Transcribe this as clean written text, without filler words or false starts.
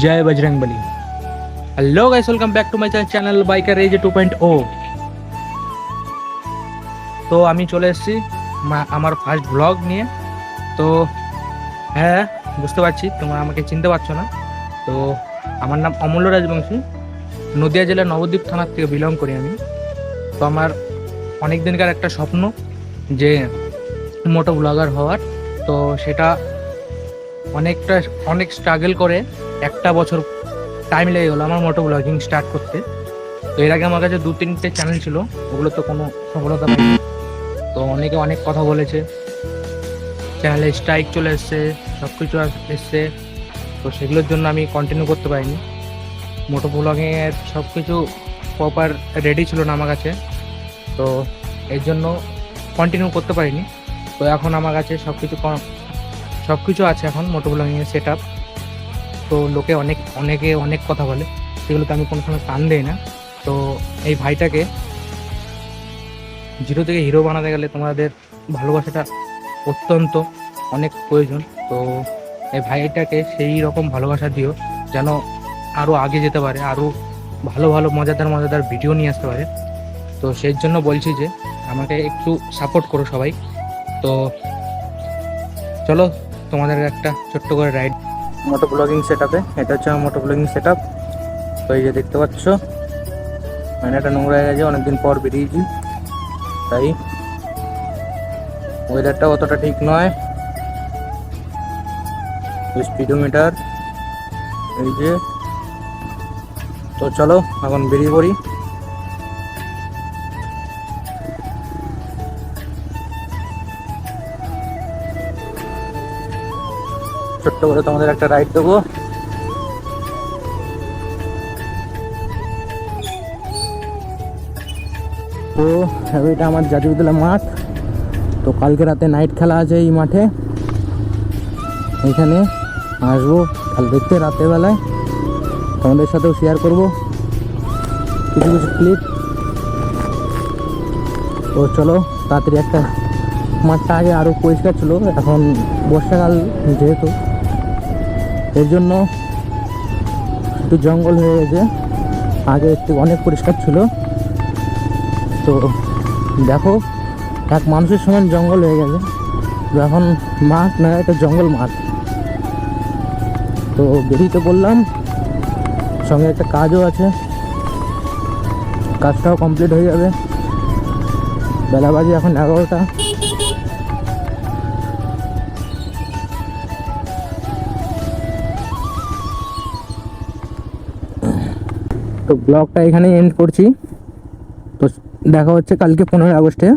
जय Bajrangbali. Hello guys, welcome back to my channel biker edge 2.0। তো আমি চলে এসেছি আমার ফার্স্ট ব্লগ নিয়ে। তো হ্যাঁ, বুঝতে পারছি তোমরা আমাকে চিনতে পারছো না। তো আমার নাম অমূল্য রাজবংশী, নদিয়া জেলার নবদ্বীপ থানার থেকে বিলং করি আমি। তো আমার অনেক দিনকার একটা স্বপ্ন যে মোটো ব্লগার হওয়ার। তো সেটা অনেক স্ট্রাগল করে একটা বছর টাইম লেগে গেলো আমার মোটো ব্লগিং স্টার্ট করতে। তো এর আগে আমার কাছে 2-3টে চ্যানেল ছিল, ওগুলো তো কোনো সফলতা পাইনি। তো অনেকে অনেক কথা বলেছে, চ্যানেলে স্ট্রাইক চলে এসছে, সব কিছু এসছে। তো সেগুলোর জন্য আমি কন্টিনিউ করতে পারিনি। মোটো ব্লগিংয়ের সব কিছু প্রপার রেডি ছিল না আমার কাছে, তো এর জন্য কন্টিনিউ করতে পারিনি। তো এখন আমার কাছে সব কিছু আছে এখন মোটো ব্লগিংয়ের সেট আপ। তো লোকে অনেকে অনেক কথা বলে, সেগুলোতে আমি কোনো সময় কান দেই না। তো এই ভাইটাকে জিরো থেকে হিরো বানাতে গেলে তোমাদের ভালোবাসাটা অত্যন্ত অনেক প্রয়োজন। তো এই ভাইটাকে সেই রকম ভালোবাসা দিও যেন আরও আগে যেতে পারে, আরও ভালো ভালো মজাদার ভিডিও নিয়ে আসতে পারে। তো সেই জন্য বলছি যে আমাকে একটু সাপোর্ট করো সবাই। তো চলো তোমাদের একটা ছোট্ট করে রাইড মোটো ব্লগিং সেট আপে। এটা হচ্ছে আমার মোটো ব্লগিং সেট আপ। তো এই যে দেখতে পাচ্ছ, মানে এটা নোংরা হয়ে গেছে, অনেকদিন পর বেরিয়েছি, তাই ওয়েদারটা অতটা ঠিক নয়। স্পিডোমিটার এই যে। তো চলো এখন বেরিয়ে পড়ি। ছোট্ট করে তোমাদের একটা রাইড দেবো। তো এটা আমার জাতীয় বিদ্যালয় মাঠ। তো কালকে রাতে নাইট খেলা আছে এই মাঠে, এখানে আসবো খেলা দেখতে রাতের বেলায়। তোমাদের সাথেও শেয়ার করব কিছু কিছু ক্লিপ। তো চলো তাড়াতাড়ি, একটা মাঠটা আগে আরও পরিষ্কার ছিল, এখন বর্ষাকাল যেহেতু এর জন্য একটু জঙ্গল হয়ে গেছে, আগে একটু অনেক পরিষ্কার ছিল। তো দেখো, এক মানুষের সমান জঙ্গল হয়ে গেছে, এখন মাঠ না, এটা জঙ্গল মাঠ। তো বেরিয়ে পড়লাম, সঙ্গে একটা কাজও আছে, কাজটাও কমপ্লিট হয়ে যাবে। বেলা বাজে এখন 11টা। তো ব্লগটা এখানেই এন্ড করছি। তো দেখা হচ্ছে কালকে 15 আগস্টে।